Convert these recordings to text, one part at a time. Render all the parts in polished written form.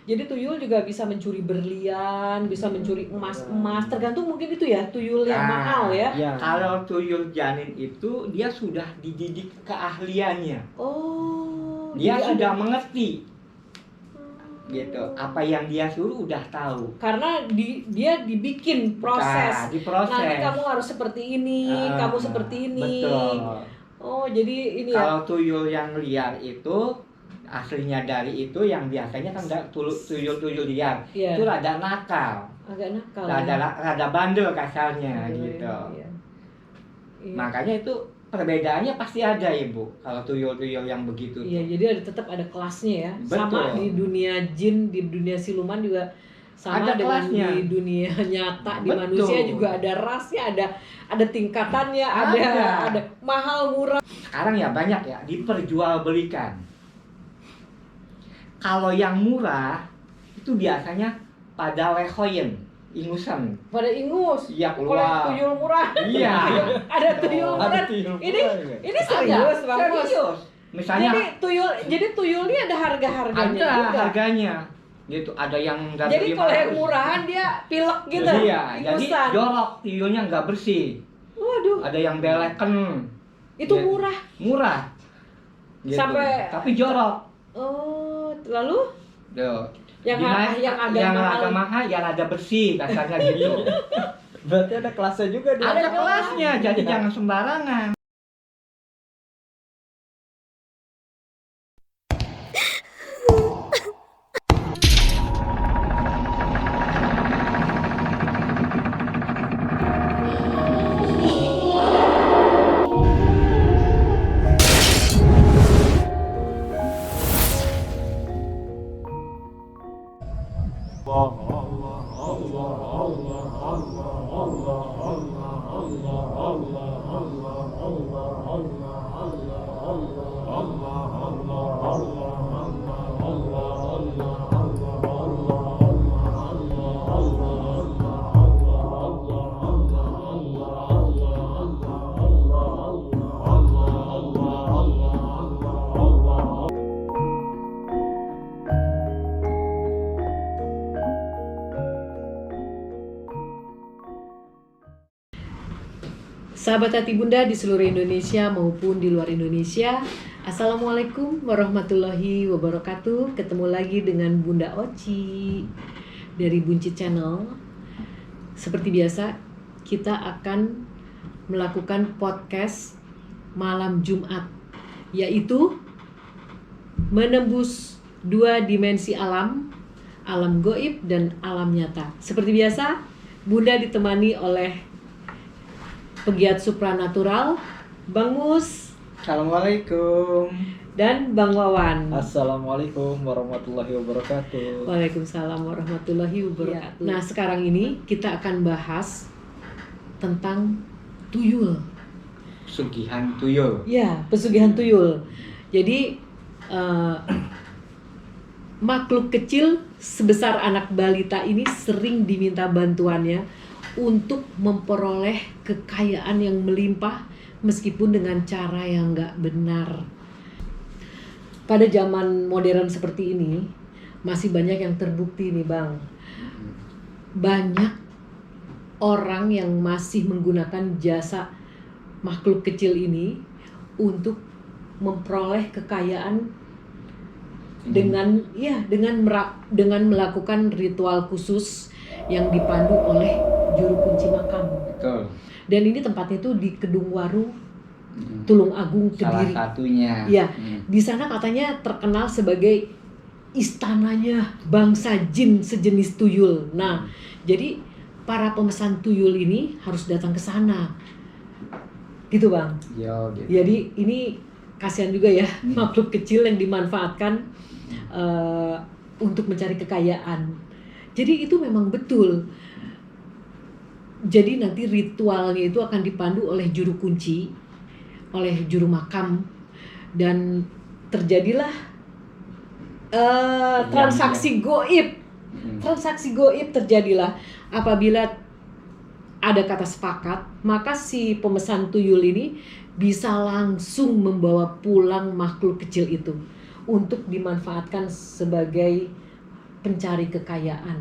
Jadi tuyul juga bisa mencuri berlian, bisa mencuri emas, tergantung mungkin itu ya tuyul yang mahal ya. Ya. Kalau tuyul janin itu dia sudah dididik keahliannya. Oh. Dia jadi sudah mengerti. Gitu. Apa yang dia suruh udah tahu. Karena dia dibikin proses. Diproses. Nanti kamu harus seperti ini, kamu seperti ini. Betul. Oh, jadi ini kalau tuyul yang liar itu aslinya dari itu yang biasanya kan tuyul liar. Iya. Itu rada nakal. Agak nakal. Rada bandel kasarnya gitu. Iya. Makanya itu perbedaannya pasti ada Ibu kalau tuyul-tuyul yang begitu. Iya, jadi tetap ada kelasnya ya. Betul. Sama di dunia jin, di dunia siluman juga sama ada dengan kelasnya. Di dunia nyata, di manusia juga ada rasnya, ada tingkatannya, ada mahal murah. Sekarang ya banyak ya diperjualbelikan. Kalau yang murah itu biasanya pada lehoyen, ingusan. Pada ingus. Iya, keluar. Tuyul murah. Iya. ada tuyul murah. Ini serius, Bang. Serius. Misalnya jadi tuyul ini ada harga-harganya ada juga. Harganya. Gitu, ada yang enggak. Jadi kalau yang murahan dia pilek gitu. Iya, jadi jorok, tuyulnya enggak bersih. Waduh. Ada yang beleken. Itu murah. Murah. Gitu. Tapi jorok. Oh, lalu? Tuh. Yang agak mahal, yang ada bersih, kasarnya gitu. Berarti ada kelasnya juga dia. Ada kelasnya, jadi jangan sembarangan. Sahabat hati bunda di seluruh Indonesia maupun di luar Indonesia, Assalamualaikum warahmatullahi wabarakatuh. Ketemu lagi dengan Bunda Oci dari Bunci Channel. Seperti biasa, kita akan melakukan podcast malam Jumat, yaitu menembus dua dimensi alam gaib dan alam nyata. Seperti biasa, Bunda ditemani oleh pegiat supranatural, Bang Mus. Assalamualaikum. Dan Bang Wawan. Assalamualaikum warahmatullahi wabarakatuh. Waalaikumsalam warahmatullahi wabarakatuh. Nah, sekarang ini kita akan bahas tentang tuyul. Pesugihan tuyul. Ya, pesugihan tuyul. Jadi makhluk kecil sebesar anak balita ini sering diminta bantuannya untuk memperoleh kekayaan yang melimpah meskipun dengan cara yang nggak benar. Pada zaman modern seperti ini masih banyak yang terbukti nih Bang. Banyak orang yang masih menggunakan jasa makhluk kecil ini untuk memperoleh kekayaan dengan melakukan ritual khusus yang dipandu oleh juru kunci makam. Betul. Dan ini tempatnya itu di Kedung Waru, Tulung Agung, Kediri. Salah satunya. Ya, di sana katanya terkenal sebagai istananya bangsa jin sejenis tuyul. Nah, jadi para pemesan tuyul ini harus datang ke sana. Gitu, Bang. Yo, gitu. Jadi ini kasihan juga ya makhluk kecil yang dimanfaatkan untuk mencari kekayaan. Jadi itu memang betul. Jadi nanti ritualnya itu akan dipandu oleh juru kunci, oleh juru makam, dan terjadilah transaksi goib. Transaksi goib terjadilah apabila ada kata sepakat, maka si pemesan tuyul ini bisa langsung membawa pulang makhluk kecil itu untuk dimanfaatkan sebagai pencari kekayaan.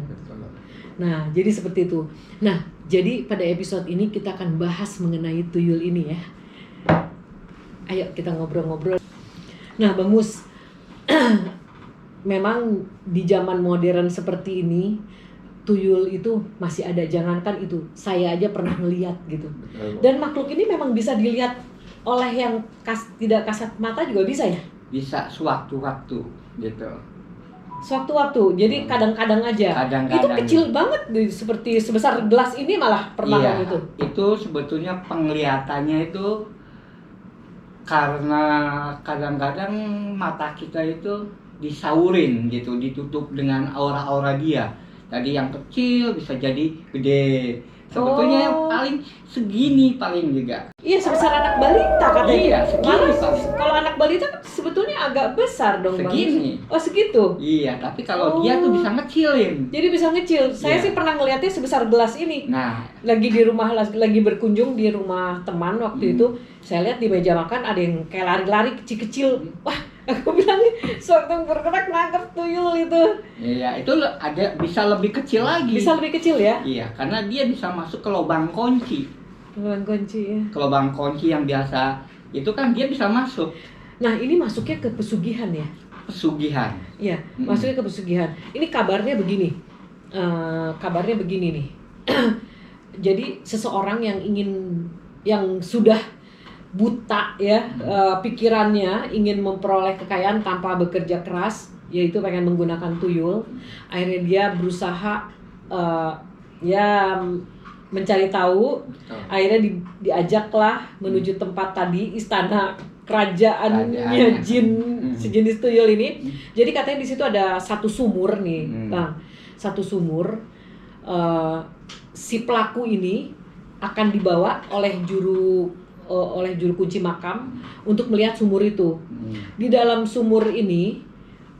Nah, jadi seperti itu. Nah, jadi pada episode ini kita akan bahas mengenai tuyul ini ya. Ayo kita ngobrol-ngobrol. Nah, Bang Mus, memang di zaman modern seperti ini tuyul itu masih ada. Jangankan itu, saya aja pernah melihat gitu. Dan makhluk ini memang bisa dilihat oleh yang tidak kasat mata juga bisa ya? Bisa sewaktu-waktu gitu. Sewaktu-waktu, jadi kadang-kadang aja. Kadang-kadang. Itu kecil banget, seperti sebesar gelas ini malah pernah Iya, gitu. itu sebetulnya penglihatannya itu karena kadang-kadang mata kita itu disaurin gitu, ditutup dengan aura-aura dia. Tadi yang kecil bisa jadi gede. Sebetulnya yang paling segini paling juga. Iya, sebesar anak balita katanya. Iya, segini Malah paling. kalau anak balita kan sebetulnya agak besar dong, Bang. Segini. Oh, segitu. Iya, tapi kalau dia tuh bisa ngecilin. Jadi bisa ngecil. Saya Iya. sih pernah ngeliatnya sebesar gelas ini. Nah, Lagi di rumah, lagi berkunjung di rumah teman waktu itu, saya lihat di meja makan ada yang kayak lari-lari kecil-kecil. Wah, aku bilang sewaktu bergerak nangkep tuyul itu. iya itu ada bisa lebih kecil lagi. Bisa lebih kecil ya? Iya, karena dia bisa masuk ke lubang kunci. Lubang kunci ya. Ke lubang kunci yang biasa itu kan dia bisa masuk Nah, ini masuknya ke pesugihan ya? pesugihan. Iya, masuknya ke pesugihan. Ini kabarnya begini. Kabarnya begini nih. Jadi seseorang yang sudah buta ya, pikirannya ingin memperoleh kekayaan tanpa bekerja keras, yaitu pengen menggunakan tuyul. Akhirnya dia berusaha ya mencari tahu. Betul. Akhirnya diajaklah menuju tempat tadi, istana kerajaannya Kerajaannya. jin sejenis tuyul ini. Jadi katanya di situ ada satu sumur nih, Bang. Satu sumur. Si pelaku ini akan dibawa oleh juru kunci makam untuk melihat sumur itu. Di dalam sumur ini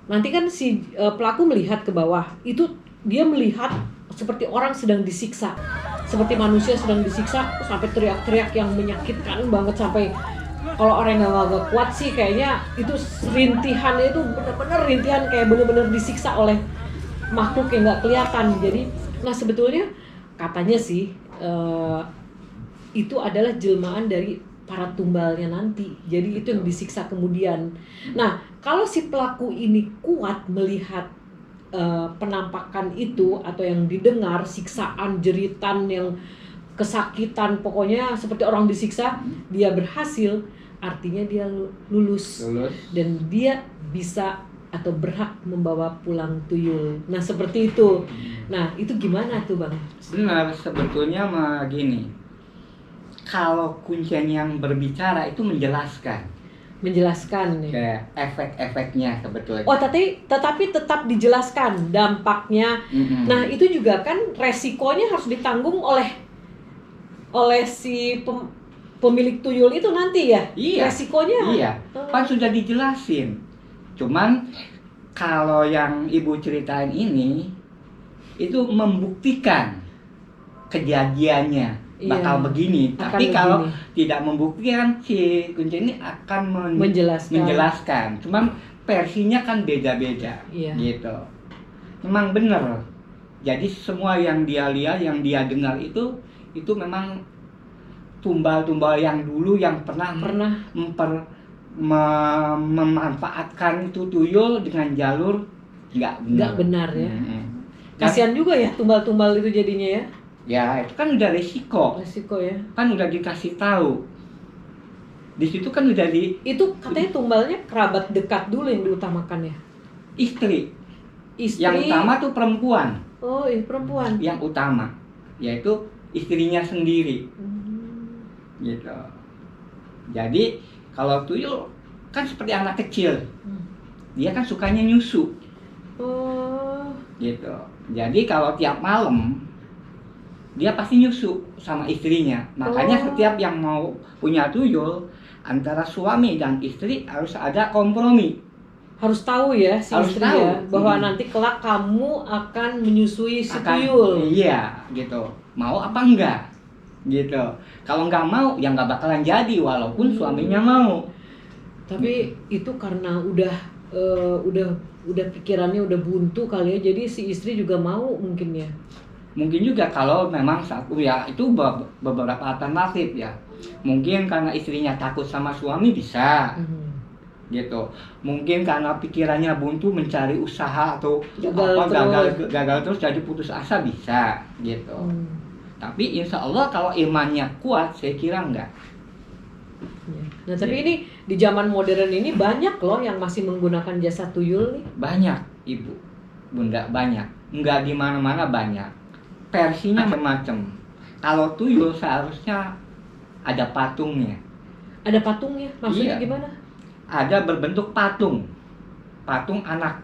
nanti kan si pelaku melihat ke bawah. Itu dia melihat seperti orang sedang disiksa. Seperti manusia sedang disiksa sampai teriak-teriak yang menyakitkan banget, sampai kalau orang yang gak kuat sih kayaknya itu rintihannya itu benar-benar rintihan, kayak benar-benar disiksa oleh makhluk yang gak kelihatan. Jadi, nah sebetulnya katanya sih itu adalah jelmaan dari para tumbalnya nanti. Jadi itu yang disiksa kemudian. Nah, kalau si pelaku ini kuat melihat penampakan itu atau yang didengar siksaan, jeritan, yang kesakitan, pokoknya seperti orang disiksa, dia berhasil, artinya dia lulus. Dan dia bisa atau berhak membawa pulang tuyul. Nah, seperti itu. Nah, itu gimana tuh, Bang? Benar, sebetulnya mah gini. Kalau kuncen yang berbicara itu menjelaskan Menjelaskan ya. kayak efek-efeknya sebetulnya. Oh, tetapi tetap dijelaskan dampaknya. Nah, itu juga kan resikonya harus ditanggung oleh si pemilik tuyul itu nanti ya. Iya. Resikonya. Iya, kan sudah dijelasin. Cuman kalau yang ibu ceritain ini itu membuktikan kejadiannya bakal begini. Akan Tapi kalau begini. tidak membuktikan, si kunci ini akan Menjelaskan. Cuman versinya kan beda-beda. Iya. Gitu. Memang benar. Jadi semua yang dia lihat, yang dia dengar itu memang tumbal-tumbal yang dulu yang pernah memanfaatkan itu tuyul dengan jalur nggak benar ya. Kasihan juga ya tumbal-tumbal itu jadinya ya. Ya itu kan udah resiko ya. Kan udah dikasih tahu di situ, kan udah itu katanya tumbalnya kerabat dekat dulu yang diutamakan ya. Istri Istri yang utama tuh perempuan. Oh iya, perempuan yang utama yaitu istrinya sendiri. Gitu. Jadi kalau tuyul kan seperti anak kecil, dia kan sukanya nyusu. Gitu. Jadi kalau tiap malam dia pasti nyusu sama istrinya. Makanya setiap yang mau punya tuyul, antara suami dan istri harus ada kompromi. Harus tahu ya si Harus istri tahu. ya, bahwa nanti kelak kamu akan menyusui si tuyul. Iya, gitu. Mau apa enggak? Gitu. Kalau nggak mau, ya nggak bakalan jadi walaupun suaminya mau. Tapi itu karena udah udah pikirannya udah buntu kali ya, jadi si istri juga mau mungkin ya. Mungkin juga kalau memang satu ya itu beberapa alternatif ya. Mungkin karena istrinya takut sama suami bisa gitu. Mungkin karena pikirannya buntu mencari usaha atau gagal terus jadi putus asa bisa gitu. Tapi insya Allah kalau imannya kuat saya kira enggak. Nah tapi ini di zaman modern ini banyak loh yang masih menggunakan jasa tuyul nih. Banyak ibu, bunda banyak. Enggak di mana-mana banyak. Versinya macam-macam. Kalau tuyul seharusnya ada patungnya. Ada patungnya, maksudnya Iya. gimana? Ada berbentuk patung anak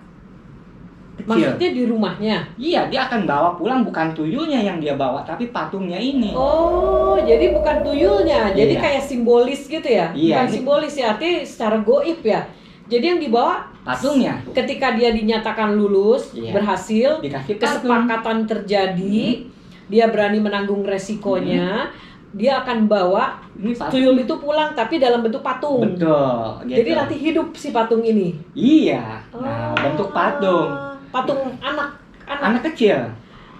kecil. Maksudnya di rumahnya? Iya, dia akan bawa pulang bukan tuyulnya yang dia bawa, tapi patungnya ini. Oh, jadi bukan tuyulnya, jadi Iya. kayak simbolis gitu ya? Iya, Bukan ini- simbolis ya, artinya secara goib ya. Jadi yang dibawa Patungnya ketika dia dinyatakan lulus, Iya. berhasil, dikasih patung. kesepakatan terjadi, dia berani menanggung resikonya, dia akan bawa Ini patung. tuyul itu pulang tapi dalam bentuk patung. Betul. Gitu. Jadi nanti hidup si patung ini. Iya. Nah, bentuk patung. Patung anak. Anak kecil.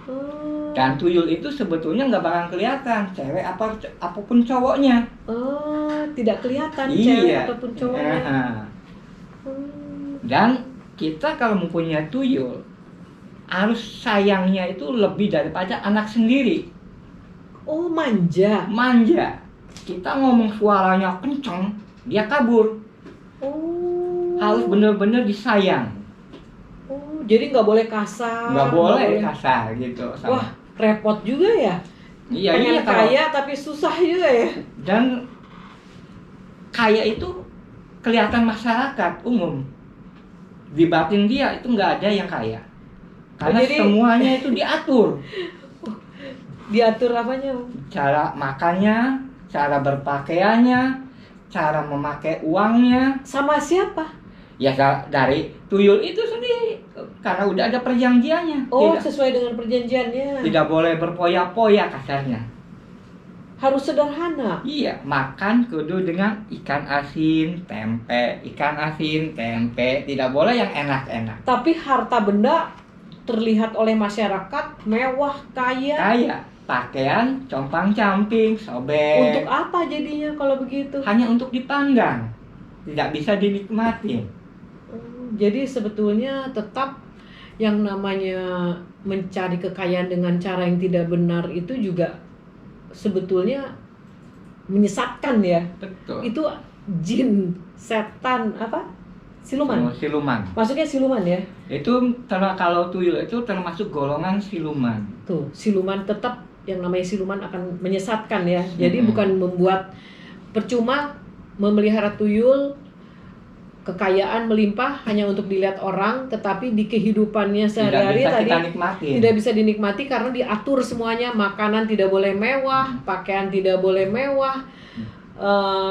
Oh. Dan tuyul itu sebetulnya nggak bakal kelihatan cewek apapun cowoknya. Oh, tidak kelihatan Iya. cewek ataupun cowoknya. Nah, Hmm. dan kita kalau mempunyai tuyul harus sayangnya itu lebih daripada anak sendiri. Oh, manja. Manja. Kita ngomong suaranya kenceng, dia kabur. Oh. Harus bener-bener disayang. Oh, jadi nggak boleh kasar. Nggak boleh kasar gitu. sama- Wah, repot juga ya. Iya, Pengen iya kalau kaya tapi susah juga ya. dan kaya itu kelihatan masyarakat umum. Di batin dia itu nggak ada yang kaya. Karena Jadi- semuanya itu diatur. Diatur apanya? Cara makannya, cara berpakaiannya, cara memakai uangnya. Sama siapa? Ya dari tuyul itu sendiri. Karena udah ada perjanjiannya. Oh, Tidak, sesuai dengan perjanjiannya. tidak boleh berpoya-poya kasarnya. Harus sederhana. Iya, makan kudu dengan ikan asin, tempe, ikan asin, tempe. Tidak boleh yang enak-enak. Tapi harta benda terlihat oleh masyarakat mewah, kaya. Kaya, pakaian, compang-camping, sobek. Untuk apa jadinya kalau begitu? Hanya untuk dipandang. Tidak bisa dinikmati. Jadi sebetulnya tetap yang namanya mencari kekayaan dengan cara yang tidak benar itu juga sebetulnya menyesatkan ya. Betul. Itu jin, setan, apa? Siluman. Siluman. Maksudnya siluman ya. Itu kalau tuyul itu termasuk golongan siluman. Tuh, siluman tetap yang namanya siluman akan menyesatkan ya. Jadi Mm-mm. bukan membuat percuma memelihara tuyul, kekayaan melimpah hanya untuk dilihat orang, tetapi di kehidupannya Tidak sehari-hari bisa tadi kita nikmati. tidak bisa dinikmati karena diatur semuanya. Makanan tidak boleh mewah, pakaian tidak boleh mewah,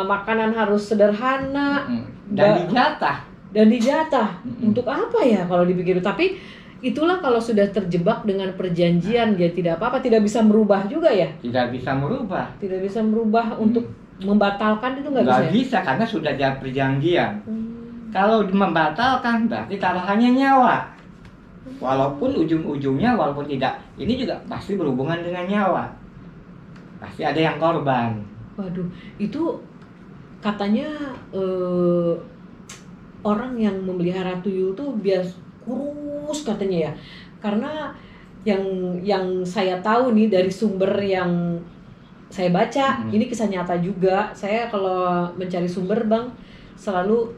makanan harus sederhana Dan dijatah. dan dijatah. Mm-mm. Untuk apa ya kalau dipikir? Tapi itulah kalau sudah terjebak dengan perjanjian, ya tidak apa-apa, tidak bisa merubah juga ya. Tidak bisa merubah. Tidak bisa merubah untuk membatalkan itu nggak bisa. Nggak Ya? bisa karena sudah ada perjanjian. Hmm. Kalau membatalkan berarti taruhannya nyawa. Walaupun ujung-ujungnya walaupun tidak, ini juga pasti berhubungan dengan nyawa. Pasti ada yang korban. Waduh, itu katanya orang yang memelihara tuyul tuh bias kurus katanya ya. Karena yang saya tahu nih dari sumber yang saya baca, ini kisah nyata juga. Saya kalau mencari sumber, Bang, selalu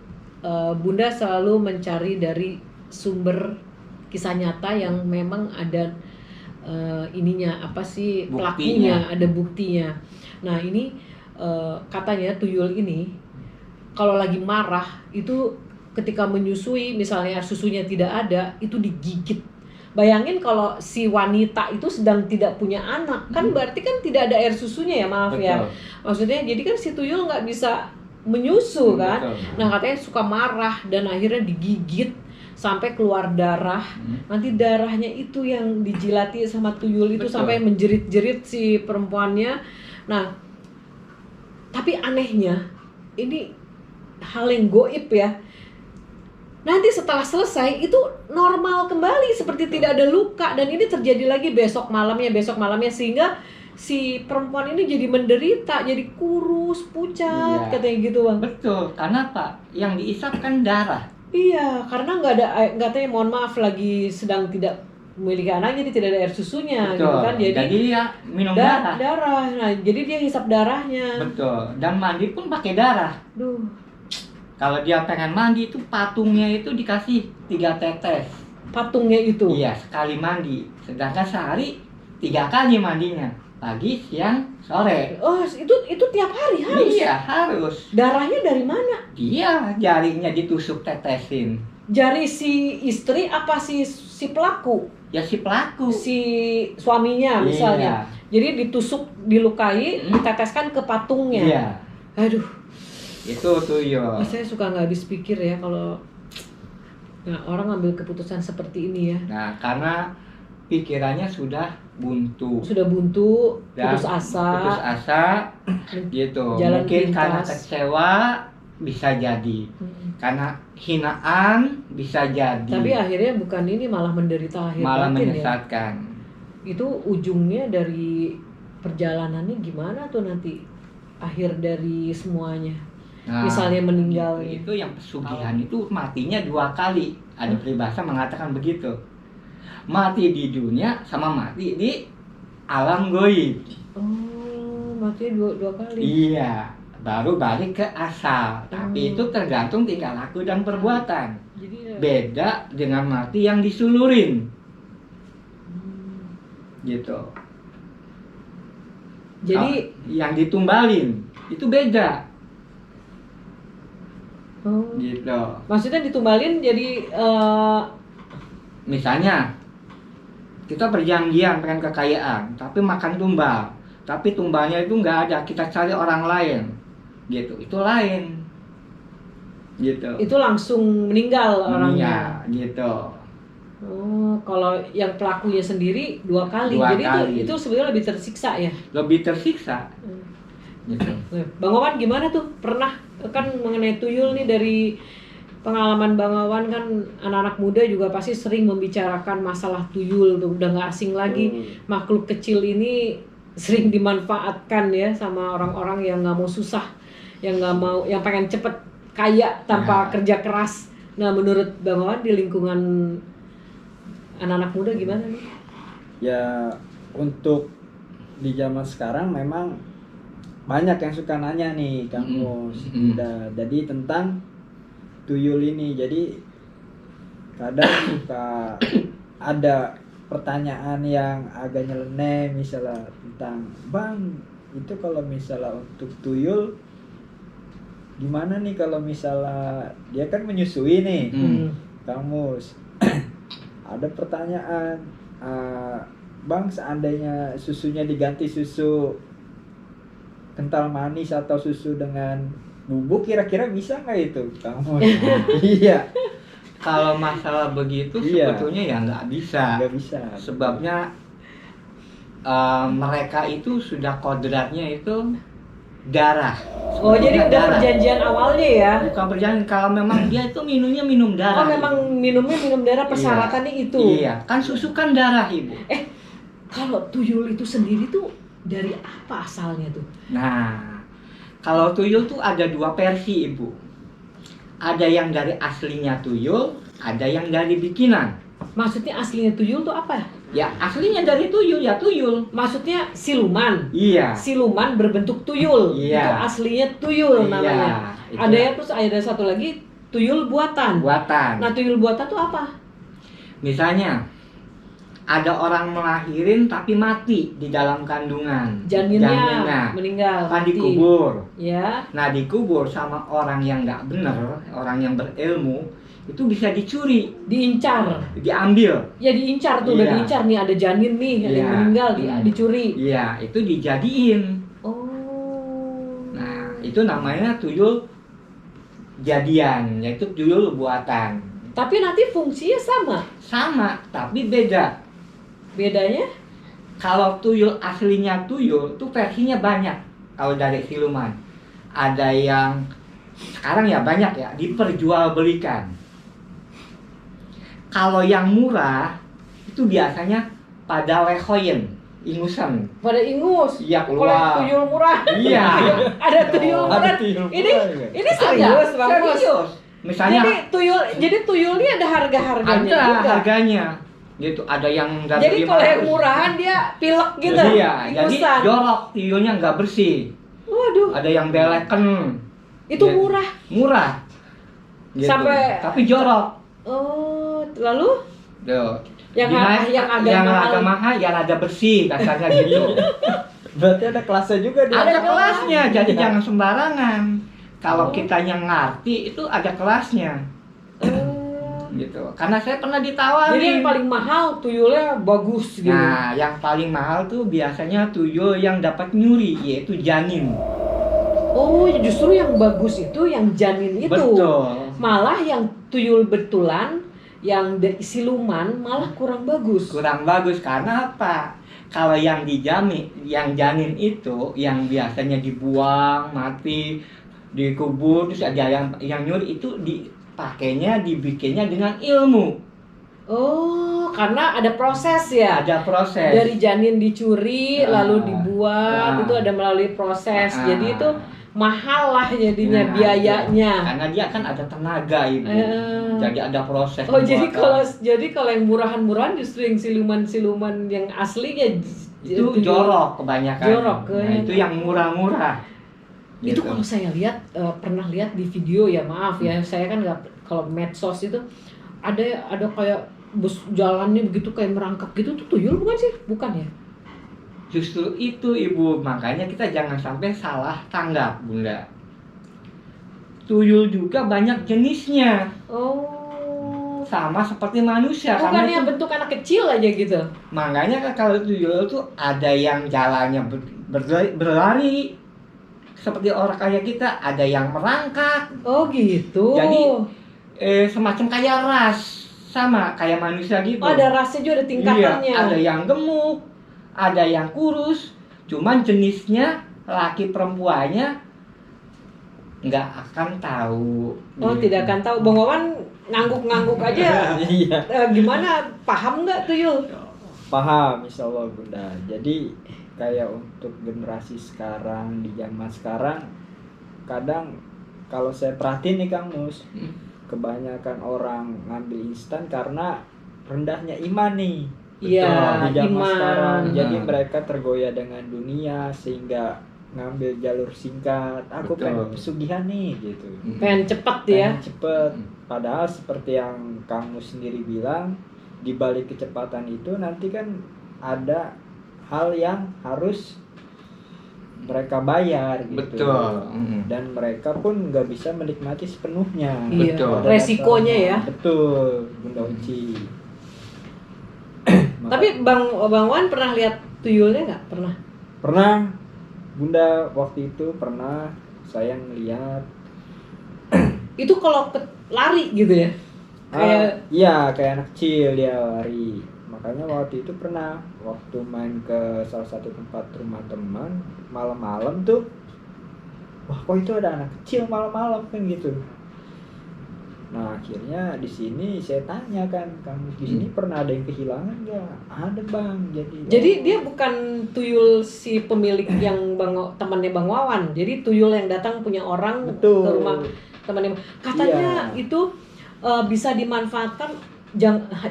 Bunda selalu mencari dari sumber kisah nyata yang memang ada ininya apa sih, pelakunya, ada buktinya. Nah ini katanya tuyul ini kalau lagi marah itu ketika menyusui, misalnya susunya tidak ada, itu digigit. Bayangin kalau si wanita itu sedang tidak punya anak, kan berarti kan tidak ada air susunya ya, maaf Betul. ya. Maksudnya jadi kan si tuyul nggak bisa menyusu kan. Betul. Nah katanya suka marah dan akhirnya digigit sampai keluar darah. Nanti darahnya itu yang dijilati sama tuyul itu. Betul. Sampai menjerit-jerit si perempuannya. Nah tapi anehnya ini hal yang goib ya. nanti setelah selesai itu normal kembali seperti tidak ada luka, dan ini terjadi lagi besok malamnya sehingga si perempuan ini jadi menderita, jadi kurus, pucat, Iya. katanya gitu Bang. Betul, karena apa? Yang diisap kan darah. Iya, karena nggak tanya, mohon maaf, lagi sedang tidak memiliki anak, jadi tidak ada air susunya gitu Betul. kan, jadi dia minum darah. darah. Nah, jadi dia hisap darahnya. Betul. Dan mandi pun pakai darah. Duh, Kalau dia pengen mandi itu patungnya itu dikasih 3 tetes. patungnya itu. Iya, sekali mandi. Sedangkan sehari 3 kali mandinya. Pagi, siang, sore. Oh, itu tiap hari harus. Iya, harus. Darahnya dari mana? Dia jarinya ditusuk tetesin. Jari si istri apa si pelaku? Ya si pelaku. Si suaminya misalnya. Iya. Jadi ditusuk, dilukai, Hmm. diteteskan ke patungnya. Iya. Aduh, Itu tuyul. saya suka nggak habis pikir ya kalau orang ngambil keputusan seperti ini ya. Nah, karena pikirannya sudah buntu. Sudah buntu, Dan putus asa. Putus asa gitu. Jalan Mungkin pintas. karena kecewa bisa jadi. Hmm. Karena hinaan bisa jadi. Tapi akhirnya bukan ini, malah menderita lahir malah batin ya. menyesatkan. Itu ujungnya dari perjalanannya gimana tuh nanti? Akhir dari semuanya. Nah, Misalnya meninggal. itu yang pesugihan itu matinya 2 kali. Ada peribahasa mengatakan begitu. Mati di dunia sama mati di alam goib. Oh, matinya dua kali. Iya, baru balik ke asal. Tapi itu tergantung tingkah laku dan perbuatan. Jadi Beda dengan mati yang disulurin. Gitu. jadi yang ditumbalin itu beda. oh, Gitu. maksudnya ditumbalin jadi Misalnya kita perjanjian pengen kekayaan, tapi makan tumbal. Tapi tumbalnya itu nggak ada, kita cari orang lain. Gitu, itu lain. Gitu. itu langsung meninggal orangnya. Iya, gitu. Oh, kalau yang pelakunya sendiri 2 kali. 2 Jadi kali. itu sebenarnya lebih tersiksa ya. Lebih tersiksa. Gitu. Nah, Bang Wawan gimana tuh? Pernah kan mengenai tuyul nih, dari pengalaman Bang Wawan kan anak-anak muda juga pasti sering membicarakan masalah tuyul tuh, udah nggak asing lagi. Makhluk kecil ini sering dimanfaatkan ya sama orang-orang yang nggak mau susah, yang nggak mau, yang pengen cepet kaya tanpa kerja keras. Nah, menurut Bang Wawan di lingkungan anak-anak muda gimana nih? Ya, untuk di zaman sekarang memang banyak yang suka nanya nih Kang Mus. Jadi tentang tuyul ini. Jadi kadang suka ada pertanyaan yang agak nyeleneh, misalnya tentang, Bang, itu kalau misalnya untuk tuyul gimana nih kalau misalnya dia kan menyusui nih, Kang Mus. Ada pertanyaan, Bang, seandainya susunya diganti susu kental manis atau susu dengan bubuk, kira-kira bisa nggak itu, Kang Mus? Iya. Kalau masalah begitu Iya. sebetulnya ya nggak bisa. Nggak bisa. Sebabnya mereka itu sudah kodratnya itu darah. Oh, jadi udah Darah. perjanjian awalnya ya? Bukan perjanjian, kalau memang dia itu minumnya minum darah. Oh, memang minumnya minum darah, persyaratannya itu. Iya, kan susu kan darah, Ibu. Kalau tuyul itu sendiri tuh dari apa asalnya tuh? Nah, kalau tuyul tuh ada 2 versi, Ibu. Ada yang dari aslinya tuyul, ada yang dari bikinan. Maksudnya aslinya tuyul tuh apa? Ya, aslinya dari tuyul, ya tuyul. Maksudnya siluman. Iya. Siluman berbentuk tuyul. Iya. Itu aslinya tuyul namanya. Itu Ada yang terus ada satu lagi tuyul buatan. buatan. Nah, tuyul buatan tuh apa? Misalnya, ada orang melahirin tapi mati di dalam kandungan. Janinnya meninggal. Kan mati. dikubur. Ya. Nah, dikubur sama orang yang nggak benar, orang yang berilmu, itu bisa dicuri, Diincar. diambil. Ya diincar tuh, udah Iya. diincar nih, ada janin nih, ada yang Iya. meninggal, dicuri. Iya, itu dijadiin. Oh. Nah, itu namanya tuyul jadian, yaitu tuyul buatan. Tapi nanti fungsinya sama. Sama, tapi beda. Bedanya? Kalau tuyul aslinya tuyul, tuh versinya banyak. Kalau dari siluman, ada yang sekarang ya banyak ya diperjualbelikan. Kalau yang murah itu biasanya pada lehoyen, ingusan. Pada ingus. Iya, Kalau keluar. tuyul murah. Iya. Ada tuyul Ada murah. tuyul Ini murah juga. ini serius, Bang Bos. Serius. Misalnya Jadi tuyul ini ada harga-harganya ada juga. harganya. Gitu, ada yang Jadi kalau yang murahan dia pilek gitu. Iya, jadi Ingusan. jorok, tuyulnya nggak bersih. Waduh, Ada yang beleken. itu Gitu. murah. Murah. Gitu. Sampai- tapi jorok. Oh, lalu Tuh. Yang agak yang mahal. agak mahal, yang ada bersih kasarnya gitu. Berarti ada kelasnya juga dia. Ada kelasnya, jadi Iya. jangan sembarangan. Kalau Oh. kita yang ngerti itu ada kelasnya, gitu. Karena saya pernah ditawarin. Jadi yang paling mahal tuyulnya bagus gitu. Nah, yang paling mahal tuh biasanya tuyul yang dapat nyuri, yaitu janin. Oh, justru yang bagus itu yang janin itu. Betul. Malah yang tuyul betulan, yang siluman malah kurang bagus. Kurang bagus karena apa? Kalau yang dijamin, yang janin itu, yang biasanya dibuang, mati, dikubur, terus ada yang nyuri itu dipakainya, dibikinnya dengan ilmu. Oh, karena ada proses ya. Ada proses. Dari janin dicuri Ah. lalu dibuat, Ah. itu ada melalui proses. Ah. Jadi itu mahal lah jadinya Nah, biayanya. karena dia kan ada tenaga ibu. Eh. Jadi ada proses. Oh, jadi pembuatan. kalau yang murahan-murahan justru yang siluman-siluman yang aslinya itu jorok kebanyakan. Jorok, Nah, itu yang murah-murah. Itu Gitu. kalau saya lihat pernah lihat di video ya, maaf ya, saya kan nggak, kalau medsos itu ada kayak bus jalannya begitu kayak merangkak gitu, tuh tuyul bukan sih? Bukan ya? Justru itu ibu, makanya kita jangan sampai salah tanggap bunda. Tuyul juga banyak jenisnya, Oh, sama seperti manusia. bukan Karena yang itu, bentuk anak kecil aja gitu. makanya kan kalau tuyul itu ada yang jalannya berlari seperti orang kayak kita, ada yang merangkak. Oh gitu. Jadi, semacam kayak ras, sama kayak manusia gitu. Oh, ada rasnya juga, ada tingkatannya. Iya, ada yang gemuk, ada yang kurus, cuman jenisnya laki perempuannya nggak akan tahu. Oh, tidak akan tahu. Bang Wawan ngangguk-ngangguk aja. Iya. Gimana? Paham nggak tuyul? Paham, insya Allah bunda. Jadi kayak untuk generasi sekarang, di zaman sekarang, kadang kalau saya perhatiin nih Kang Mus, kebanyakan orang ngambil instan karena rendahnya iman nih. Iya, Di zaman iman. sekarang. Jadi Nah. mereka tergoyah dengan dunia sehingga ngambil jalur singkat. Aku Betul. pengen pesugihan nih gitu. Pengen cepet ya. Pengen cepet. Padahal seperti yang kamu sendiri bilang, di balik kecepatan itu nanti kan ada hal yang harus mereka bayar gitu. Betul. Dan mereka pun nggak bisa menikmati sepenuhnya. Iya, Betul. Pada resikonya ya. dasarnya. Betul, Bunda Uci. Tapi Bang Wan pernah lihat tuyulnya nggak? Pernah. Pernah Bunda waktu itu pernah saya ngeliat Itu kalau lari gitu ya. Kayak iya kayak anak kecil dia lari. Makanya waktu itu pernah waktu main ke salah satu tempat rumah teman malam-malam tuh, wah kok itu ada anak kecil malam-malam kan gitu. Nah akhirnya di sini saya tanya kan, kamu di sini pernah ada yang kehilangan nggak? Ada bang. Jadi dia bukan tuyul si pemilik yang temannya Bang Wawan. Jadi tuyul yang datang punya orang Betul. ke rumah temannya. Katanya Iya. itu bisa dimanfaatkan,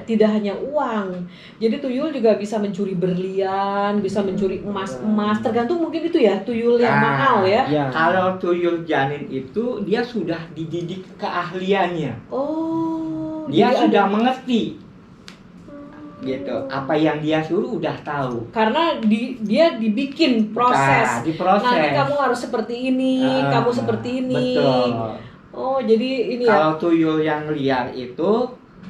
tidak hanya uang. Jadi tuyul juga bisa mencuri berlian, bisa mencuri emas-emas. Tergantung mungkin itu ya tuyul yang mahal ya. Iya. Kalau tuyul janin itu dia sudah dididik keahliannya. Oh. Dia jadi sudah ada- mengerti gitu. Apa yang dia suruh udah tahu. Karena dia dibikin proses. Nah, diproses. Nanti kamu harus seperti ini, Ah, kamu seperti ini. Betul. Oh, jadi ini ya. Kalau tuyul yang liar itu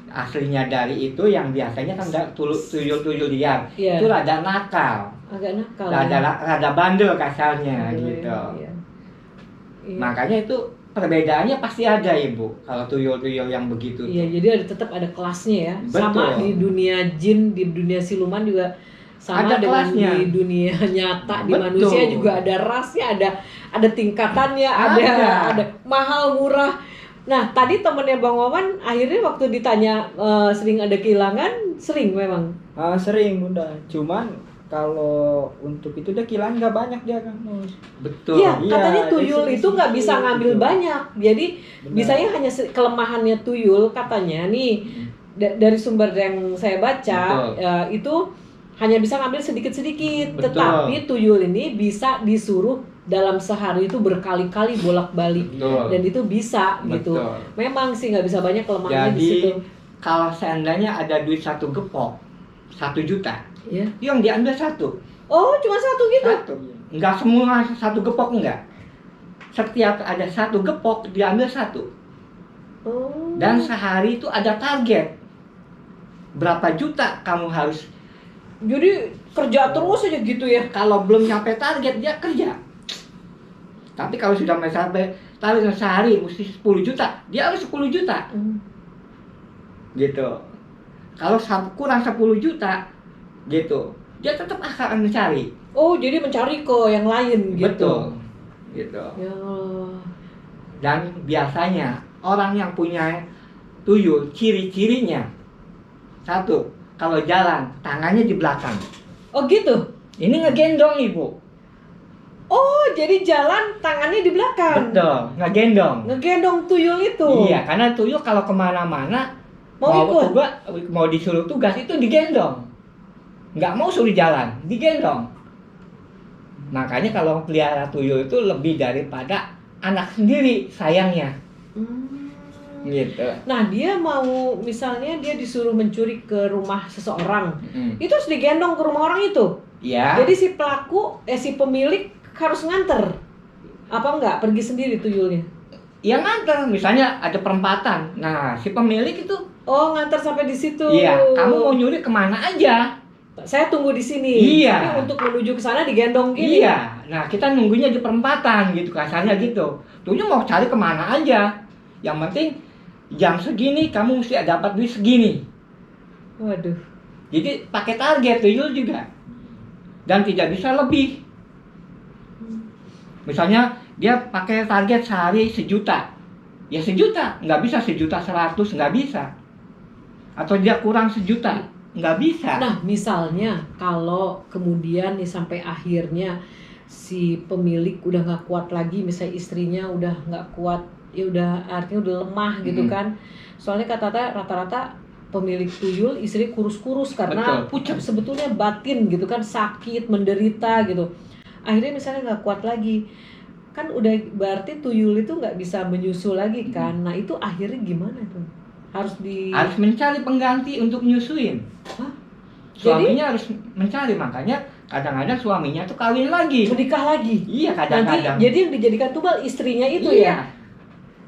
aslinya dari itu yang biasanya kan tuyul liar. Iya. Itu rada nakal, Agak nakal. rada bandel kasarnya Iya, gitu. iya. Iya. Makanya itu perbedaannya pasti ada ibu. Kalau tuyul-tuyul yang begitu. Iya, jadi tetap ada kelasnya ya. Betul. Sama di dunia jin, di dunia siluman juga sama Ada dengan kelasnya. di dunia nyata, di Betul. manusia juga ada rasnya, ada tingkatannya, ada mahal, murah. Nah, tadi temennya Bang Wawan akhirnya waktu ditanya sering ada kehilangan, sering memang. Sering Bunda, cuman kalau untuk itu dia kehilangan nggak banyak dia Kang Mus. Betul. Iya, Iya, katanya dari tuyul sini itu nggak bisa sedikit, ngambil gitu. banyak. Jadi Benar. bisanya hanya kelemahannya tuyul katanya nih dari sumber yang saya baca Betul. itu hanya bisa ngambil sedikit-sedikit. Betul. Tetapi tuyul ini bisa disuruh dalam sehari itu berkali-kali bolak-balik Betul. dan itu bisa gitu. Betul. Memang sih nggak bisa banyak kelemahannya di situ. Jadi kalau seandainya ada duit 1 gepok 1 juta, Ya. yang diambil 1. Oh, cuma satu gitu. Satu. Enggak semua 1 gepok, enggak. Setiap ada 1 gepok diambil 1. Oh. Dan sehari itu ada target. Berapa juta kamu harus. Jadi kerja terus aja gitu ya. Kalau belum nyampe target dia kerja. Tapi kalau sudah sampai target sehari mesti 10 juta, dia harus 10 juta. Gitu. Kalau kurang 10 juta gitu, dia tetap akan mencari. Oh, jadi mencari ke yang lain gitu. Betul. Gitu. Ya Allah. Dan biasanya orang yang punya tuyul, ciri-cirinya 1, kalau jalan tangannya di belakang. Oh gitu. Ini ngegendong Ibu. Oh, jadi jalan tangannya di belakang. Betul, ngegendong. Ngegendong tuyul itu. Iya, karena tuyul kalau kemana-mana Mau ikut? mau disuruh tugas itu digendong. Nggak mau suruh jalan, digendong. Makanya kalau pelihara tuyul itu lebih daripada anak sendiri sayangnya. Gitu. Nah, dia mau misalnya dia disuruh mencuri ke rumah seseorang. Mm. Itu harus digendong ke rumah orang itu. Iya. Jadi si pelaku, si pemilik harus nganter. Apa enggak? Pergi sendiri tuyulnya. Yang nganter, misalnya ada perempatan. Nah, si pemilik itu, Oh, nganter sampai di situ. iya, kamu mau nyuri kemana aja? Saya tunggu di sini. Iya. Tapi untuk menuju ke sana digendong gini. Iya, nah kita nunggunya di perempatan gitu, kasarnya gitu. Tuyul mau cari kemana aja. Yang penting jam segini kamu mesti dapat duit segini. Waduh. Jadi pakai target tuyul juga. Dan tidak bisa lebih. Misalnya dia pakai target sehari 1 juta. Ya 1 juta, nggak bisa 1.100.000, nggak bisa. Atau dia kurang 1 juta, nggak bisa. Nah, misalnya kalau kemudian nih sampai akhirnya si pemilik udah nggak kuat lagi, misalnya istrinya udah nggak kuat, ya udah artinya udah lemah gitu kan. Soalnya rata-rata pemilik tuyul istri kurus-kurus karena Betul, pucat. sebetulnya batin gitu kan, sakit, menderita gitu. Akhirnya misalnya nggak kuat lagi, kan udah berarti tuyul itu nggak bisa menyusu lagi kan. Nah itu akhirnya gimana tuh? Harus mencari pengganti untuk nyusuin. Hah? Suaminya harus mencari, makanya kadang-kadang suaminya tuh kawin lagi. menikah lagi. Iya, Nanti kadang-kadang. jadi yang dijadikan tumbal istrinya itu Iya. ya.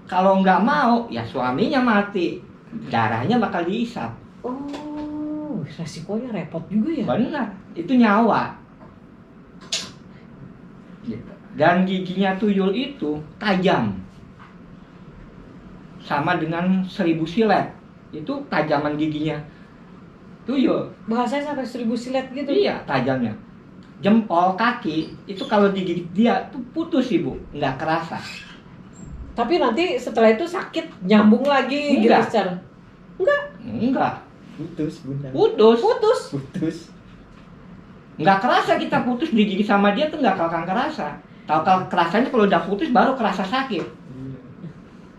Kalau nggak mau, ya suaminya mati. Darahnya bakal diisap. Oh, resikonya repot juga ya. Benar, itu nyawa. Gitu. Dan giginya tuyul itu tajam. Sama dengan 1000 silet. Itu tajaman giginya tuyul. Bahasanya sampai 1000 silet gitu. Iya, tajamnya. Jempol kaki itu kalau digigit dia tuh putus Ibu, nggak kerasa. Tapi nanti setelah itu sakit nyambung lagi gitu Enggak. secara. Enggak, Putus Bunda. putus. Putus. Nggak kerasa kita putus digigit sama dia tuh nggak akan kerasa. Tahu kalau kerasanya kalau udah putus baru kerasa sakit.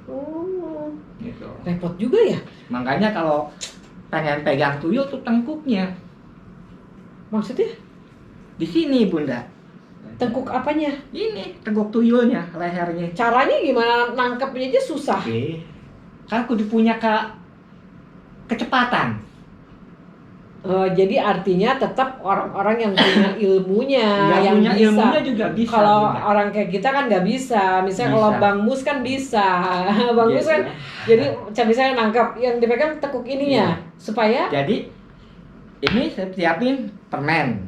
Oh, Gitu. repot juga ya. Makanya kalau pengen pegang tuyul tuh tengkuknya Maksudnya di sini Bunda. tengkuk apanya? Ini tengkuk tuyulnya, lehernya. Caranya gimana nangkepnya aja susah. Kan kudu punya kecepatan. Jadi artinya tetap orang-orang yang punya ilmunya, Nggak yang punya bisa. ilmunya juga bisa. Kalau Bunda. orang kayak kita kan nggak bisa. Misalnya kalau Bisa. Bang Mus kan bisa. Bang Mus Gitu. kan jadi misalnya nangkap yang dipegang tekuk ininya supaya Jadi ini saya siapin permen.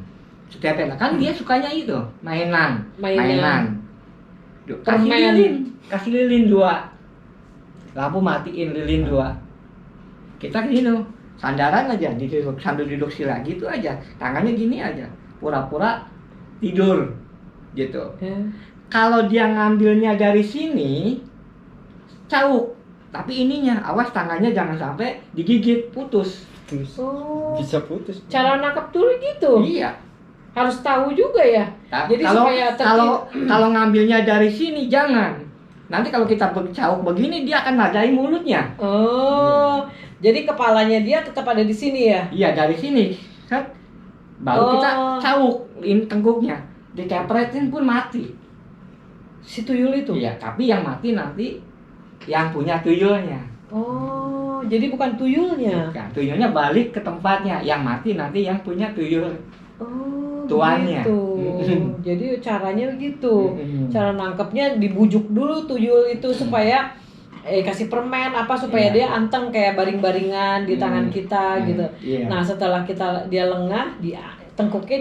Setiap kan dia sukanya itu mainan. Kasih Permen. lilin 2. Lampu matiin lilin 2. Kita gini sandaran aja sambil duduk sila gitu aja. Tangannya gini aja. Pura-pura tidur gitu. Kalau dia ngambilnya dari sini cauk. Tapi ininya, awas tangannya jangan sampai digigit, putus. Terus Oh, bisa putus. cara nangkap tuyul gitu. Iya. Harus tahu juga ya. Jadi kalau supaya kalau ngambilnya dari sini jangan. Nanti kalau kita bercauk begini dia akan nadain mulutnya. Oh, jadi kepalanya dia tetap ada di sini ya? Iya, dari sini. Set. Baru kita Oh. caukin tengkuknya. Dikepretin pun mati. Si tuyul itu? Iya, tapi yang mati nanti yang punya tuyulnya. Oh, jadi bukan tuyulnya. Bukan, tuyulnya balik ke tempatnya. Yang mati nanti yang punya tuyul. Oh, Tuannya. begitu. Jadi caranya begitu. Mm-mm. Cara nangkepnya dibujuk dulu tuyul itu supaya kasih permen apa supaya Iya. dia anteng kayak baring-baringan di tangan kita gitu. Iya. Nah, setelah dia lengah, tengkuknya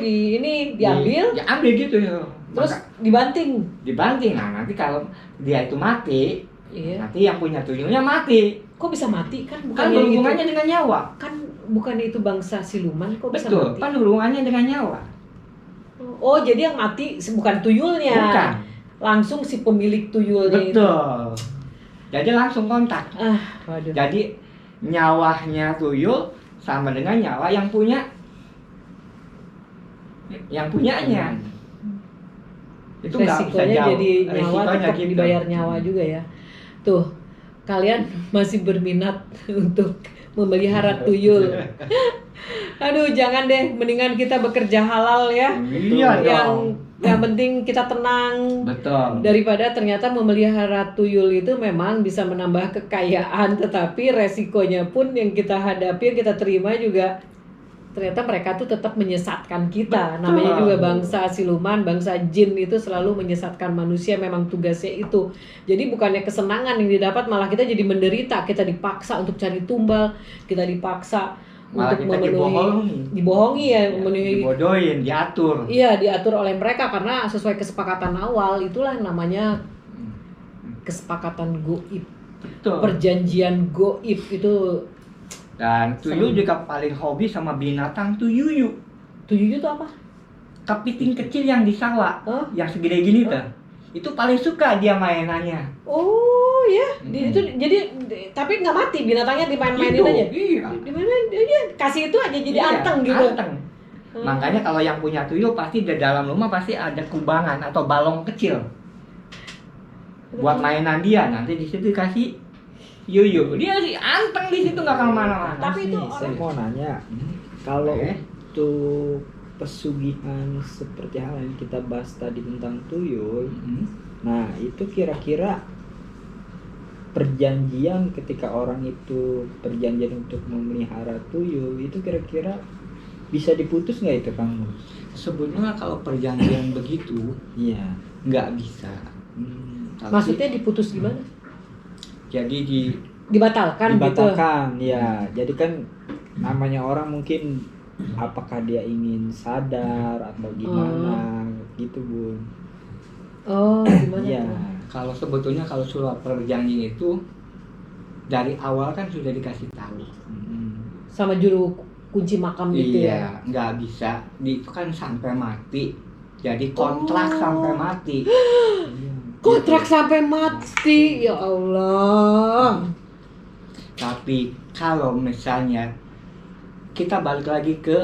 diambil, Ya ambil gitu ya. terus Maka dibanting. dibanting. Nah, nanti kalau dia itu mati, Iya. nanti yang punya tuyulnya mati. Kok bisa mati kan? Kan Bukannya berhubungannya gitu. dengan nyawa. Kan bukannya itu bangsa siluman kok bisa Betul, mati? kan hubungannya dengan nyawa. Oh, jadi yang mati bukan tuyulnya. Bukan. Langsung si pemilik tuyulnya itu. Betul. Jadi langsung kontak. Waduh. Jadi nyawanya tuyul sama dengan nyawa yang punyanya. Itu nggak bisa Resikonya jauh. jadi nyawa Resikonya tetap gitu. dibayar nyawa juga ya. Tuh, kalian masih berminat untuk memelihara tuyul. Aduh, jangan deh, mendingan kita bekerja halal ya. Iya dong. Yang penting kita tenang. Betul. Daripada ternyata memelihara tuyul itu memang bisa menambah kekayaan, tetapi resikonya pun yang kita hadapi, yang kita terima juga ternyata mereka tuh tetap menyesatkan kita. Betul. Namanya juga bangsa siluman, bangsa jin itu selalu menyesatkan manusia, memang tugasnya itu. Jadi bukannya kesenangan yang didapat, malah kita jadi menderita, kita dipaksa untuk cari tumbal, kita dipaksa Malah untuk kita dibohongi ya, Ya, memenuhi. dibodohin, diatur. Iya, diatur oleh mereka karena sesuai kesepakatan awal, itulah namanya kesepakatan goib. Betul. Perjanjian goib itu. Dan tuyul juga paling hobi sama binatang tuh yuyu. Tuyul itu apa? Kepiting kecil yang di sawah, Oh? yang segede gini tuh. Itu paling suka dia mainannya. Oh ya, Mm-mm. itu jadi tapi nggak mati binatangnya, dimain-mainin Itu, aja. Iya. Dimainin aja, kasih itu aja jadi Iya, anteng gitu. Anteng. Makanya kalau yang punya tuyul pasti di dalam rumah pasti ada kubangan atau balong kecil buat mainan dia. Nanti di situ dikasih yuyu. Dia sih anteng di situ nggak kemana-mana. Tapi itu Nih, saya orang- mau nanya, kalau Oke. untuk pesugihan seperti hal yang kita bahas tadi tentang tuyul, nah itu kira-kira perjanjian ketika orang itu perjanjian untuk memelihara tuyul itu kira-kira bisa diputus nggak itu Kang Mus? Sebetulnya kalau perjanjian begitu Iya. nggak bisa. Tapi Maksudnya diputus gimana? jadi Dibatalkan, gitu. Dibatalkan, ya. Jadi kan namanya orang mungkin apakah dia ingin sadar atau gimana gitu Bun. Oh, gimana Iya. tuh? kalau sebetulnya kalau surat perjanjian itu dari awal kan sudah dikasih tahu. Sama juru kunci makam gitu ya. Iya, nggak bisa. Itu kan sampai mati. Jadi kontrak Oh. sampai mati. Kontrak sampai mati, ya Allah. Tapi kalau misalnya kita balik lagi ke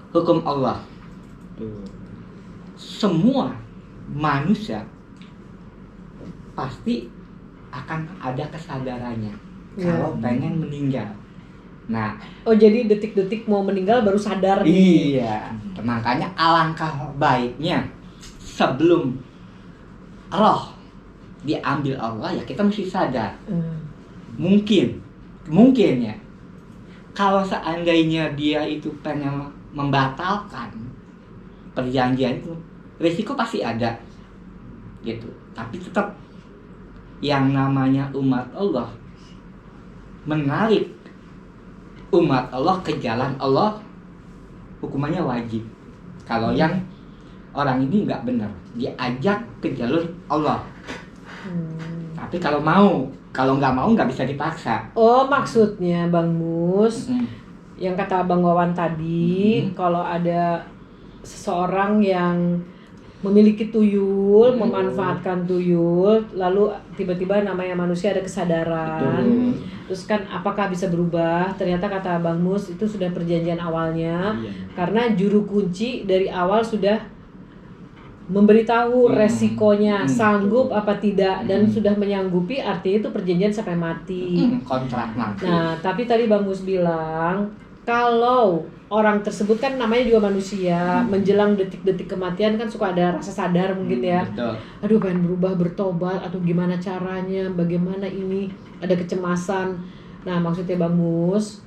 hukum Allah, Tuh. semua manusia pasti akan ada kesadarannya Iya. kalau pengen meninggal. Nah, Oh, jadi detik-detik mau meninggal baru sadar nih. iya, makanya alangkah baiknya sebelum roh diambil Allah ya kita mesti sadar. Mungkin ya, kalau seandainya dia itu pengen membatalkan perjanjian itu, risiko pasti ada, gitu. Tapi tetap yang namanya umat Allah menarik umat Allah ke jalan Allah, hukumannya wajib. Kalau yang orang ini nggak benar, diajak ke jalur Allah. Tapi kalau nggak mau nggak bisa dipaksa. Oh, maksudnya Bang Mus, yang kata Bang Wawan tadi, kalau ada seseorang yang memiliki tuyul, memanfaatkan tuyul, lalu tiba-tiba namanya manusia ada kesadaran. Betul. Terus kan apakah bisa berubah? Ternyata kata Bang Mus itu sudah perjanjian awalnya. Iya. Karena juru kunci dari awal sudah memberitahu resikonya, sanggup apa tidak, dan sudah menyanggupi, artinya itu perjanjian sampai mati. Kontrak nanti. Nah, tapi tadi Bang Mus bilang kalau orang tersebut kan namanya juga manusia, menjelang detik-detik kematian kan suka ada rasa sadar mungkin ya. Betul. Aduh, pengen berubah, bertobat, atau gimana caranya, bagaimana ini, ada kecemasan. Nah, maksudnya Bang Mus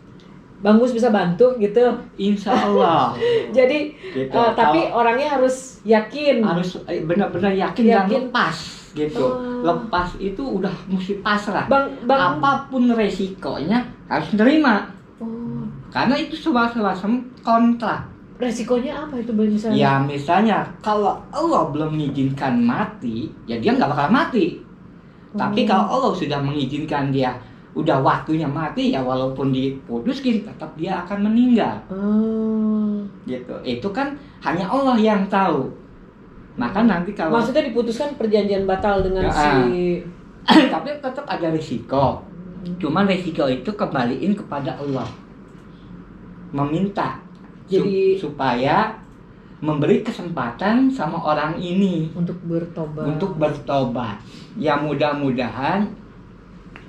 bisa bantu gitu. Insya Allah. Jadi Gitu. tapi orangnya harus yakin. Harus benar-benar yakin dan Yakin. lepas gitu. Oh. Lepas itu udah mesti pasrah. Bang Apapun resikonya harus nerima. Oh, Karena itu semacam kontrak. resikonya apa itu Bang misalnya? Ya misalnya kalau Allah belum mengizinkan mati, ya dia nggak bakal mati. Tapi kalau Allah sudah mengizinkan dia udah waktunya mati, ya walaupun diputuskan tetap dia akan meninggal. Oh. Gitu. Itu kan hanya Allah yang tahu. Maka nanti kalau Maksudnya diputuskan perjanjian batal dengan Ya, si tapi tetap ada risiko. Cuman risiko itu kembaliin kepada Allah. Meminta Jadi- supaya memberi kesempatan sama orang ini untuk bertobat. Ya mudah-mudahan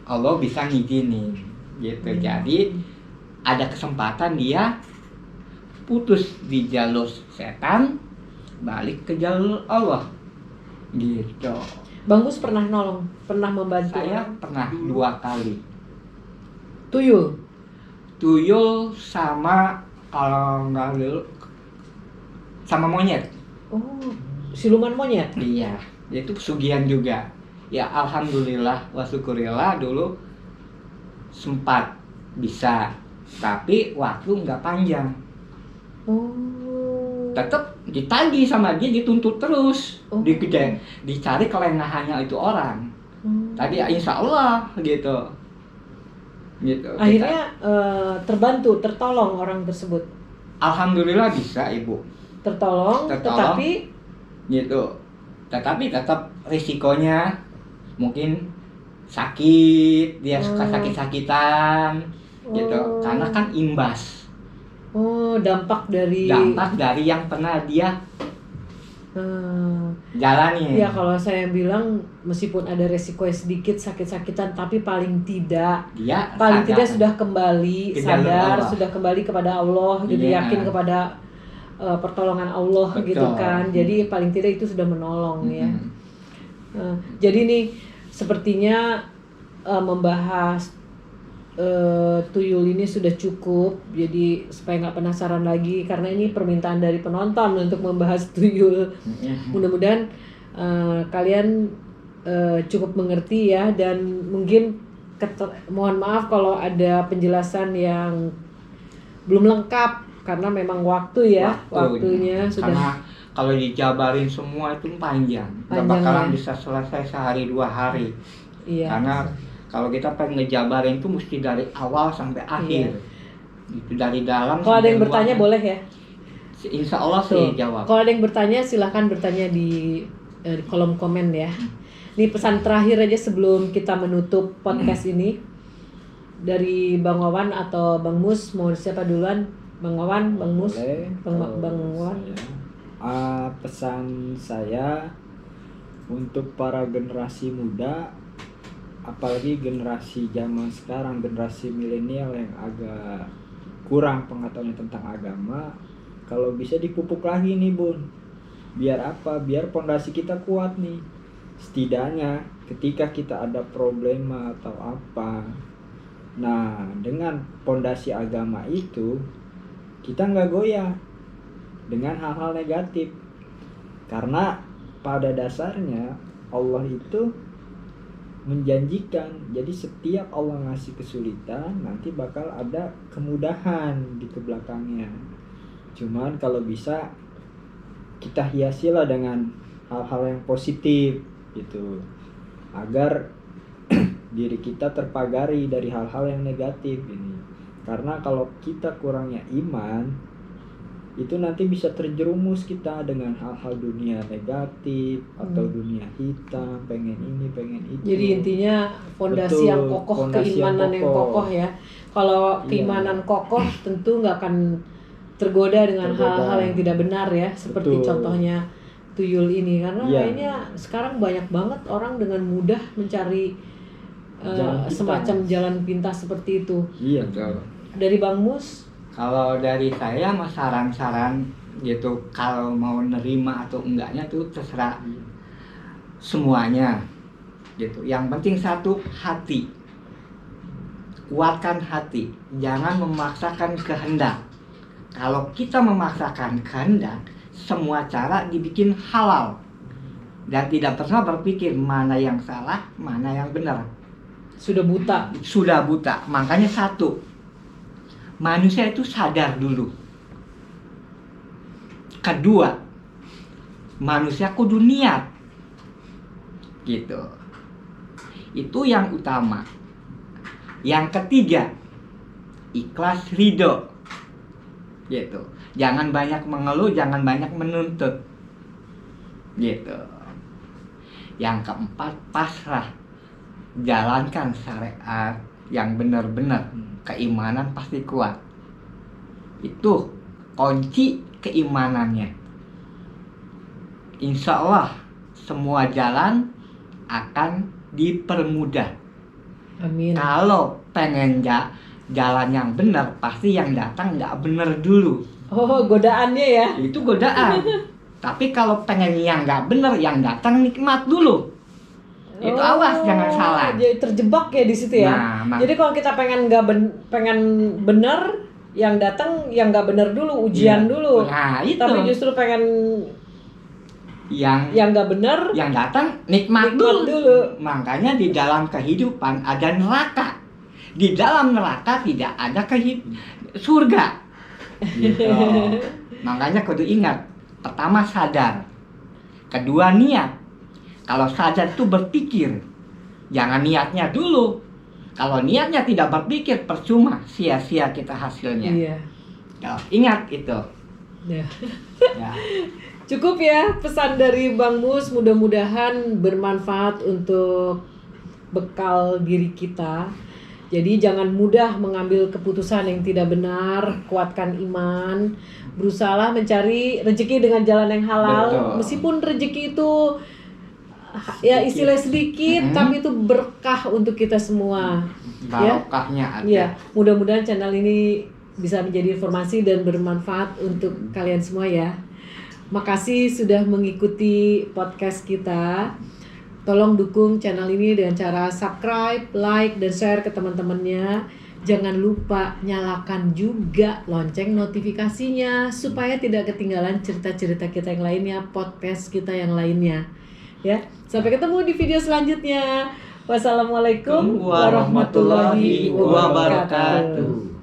Allah bisa ngizinin gitu. Jadi ada kesempatan dia putus di jalur setan, balik ke jalur Allah gitu. Bang Mus pernah nolong, pernah membantu Saya orang? pernah 2 kali Tuyul. sama kalau nggak dulu sama monyet. Oh, siluman monyet. Iya, itu pesugihan juga. Ya alhamdulillah wa syukurillah dulu sempat bisa, tapi waktu nggak panjang. Oh. Tetap ditagih sama dia, dituntut terus, Oh. dicari kelengahannya itu orang. Tadi insya Allah gitu. Akhirnya terbantu, tertolong orang tersebut. Alhamdulillah bisa ibu. Tertolong. Tertolong. Tetapi Gitu. Tetapi tetap risikonya mungkin sakit, dia suka sakit-sakitan gitu. Oh. Karena kan imbas. Dampak dari Yang pernah dia jalani. Ya kalau saya bilang meskipun ada resiko sedikit sakit-sakitan, tapi paling tidak Dia sudah kembali Ke jalur sadar, Allah. sudah kembali kepada Allah, gitu, Iya. yakin kepada pertolongan Allah. Betul. Gitu kan. Jadi paling tidak itu sudah menolong ya. Mm-mm. Jadi nih sepertinya membahas tuyul ini sudah cukup. Jadi supaya nggak penasaran lagi, karena ini permintaan dari penonton untuk membahas tuyul. Mudah-mudahan kalian cukup mengerti ya, dan mungkin mohon maaf kalau ada penjelasan yang belum lengkap karena memang waktunya sudah. Karena kalau dijabarin semua itu panjang. Nggak Panjang, bakalan ya. bisa selesai sehari 2 hari. Iya. Karena kalau kita pengen ngejabarin itu mesti dari awal sampai akhir. Itu dari dalam. Kalau ada sampai yang bertanya luarnya. boleh ya. Insya Allah Tuh. sih jawab. Kalau ada yang bertanya silahkan bertanya di kolom komen ya. Ini pesan terakhir aja sebelum kita menutup podcast ini dari Bang Wawan atau Bang Mus, mau siapa duluan? Bang Wawan, Bang Mus, Boleh, Bang kalau Wawan. pesan saya untuk para generasi muda, apalagi generasi zaman sekarang, generasi milenial yang agak kurang pengetahuannya tentang agama, kalau bisa dipupuk lagi nih Bun. Biar apa? Biar pondasi kita kuat nih. Setidaknya ketika kita ada problema atau apa, nah dengan pondasi agama itu kita nggak goyah dengan hal-hal negatif. Karena pada dasarnya Allah itu menjanjikan, jadi setiap Allah ngasih kesulitan nanti bakal ada kemudahan di kebelakangnya. Cuman kalau bisa kita hiasilah dengan hal-hal yang positif gitu, agar diri kita terpagari dari hal-hal yang negatif ini. Karena kalau kita kurangnya iman, itu nanti bisa terjerumus kita dengan hal-hal dunia negatif atau dunia hitam, pengen ini pengen itu. Jadi intinya fondasi Betul, yang kokoh, fondasi keimanan yang kokoh ya. Kalau Iya. keimanan kokoh tentu nggak akan tergoda dengan Tergoda. hal-hal yang tidak benar ya, seperti Betul. contohnya tuyul ini, karena Iya. kayaknya sekarang banyak banget orang dengan mudah mencari Jalan pintas. semacam jalan pintas seperti itu. Iya. Betul. Dari Bang Mus, Kalau dari saya mah saran-saran gitu, kalau mau nerima atau enggaknya tuh terserah semuanya gitu. Yang penting satu, hati. Kuatkan hati, jangan memaksakan kehendak. Kalau kita memaksakan kehendak, semua cara dibikin halal dan tidak pernah berpikir mana yang salah, mana yang benar. sudah buta. Sudah buta. Makanya satu, manusia itu sadar dulu. Kedua, manusia kudu niat. Gitu. Itu yang utama. Yang ketiga, ikhlas ridho. Gitu. Jangan banyak mengeluh, jangan banyak menuntut. Gitu. Yang keempat, pasrah. Jalankan syariat yang benar-benar. Keimanan pasti kuat. Itu kunci keimanannya. Insya Allah semua jalan akan dipermudah. Amin. Kalau pengen jalan yang benar, pasti yang datang nggak benar dulu. Oh, godaannya ya. Itu godaan. Tapi kalau pengen yang nggak benar, yang datang nikmat dulu. Itu awas, jangan salah. Jadi terjebak ya di situ ya. Nah, Jadi kalau kita pengen pengen benar, yang datang yang nggak benar dulu, ujian Iya. dulu. Nah, itu. Tapi justru pengen yang nggak benar, yang datang nikmat, nikmat dulu. dulu. Makanya di dalam kehidupan ada neraka. Di dalam neraka tidak ada surga. Gitu. Makanya kudu ingat. Pertama sadar. Kedua niat. Kalau sadar itu berpikir. Jangan niatnya dulu. Kalau niatnya tidak berpikir, percuma, sia-sia kita hasilnya. Iya. Ya, ingat itu. Ya. Ya. Cukup ya pesan dari Bang Mus, mudah-mudahan bermanfaat untuk bekal diri kita. Jadi jangan mudah mengambil keputusan yang tidak benar, kuatkan iman, berusahalah mencari rezeki dengan jalan yang halal. Betul. Meskipun rezeki itu ya istilah sedikit, tapi itu berkah untuk kita semua. Ya. Barokahnya ada. Ya, mudah-mudahan channel ini bisa menjadi informasi dan bermanfaat untuk kalian semua ya. Makasih sudah mengikuti podcast kita. Tolong dukung channel ini dengan cara subscribe, like, dan share ke teman-temannya. Jangan lupa nyalakan juga lonceng notifikasinya supaya tidak ketinggalan cerita-cerita kita yang lainnya, podcast kita yang lainnya. Ya, sampai ketemu di video selanjutnya. Wassalamualaikum warahmatullahi wabarakatuh.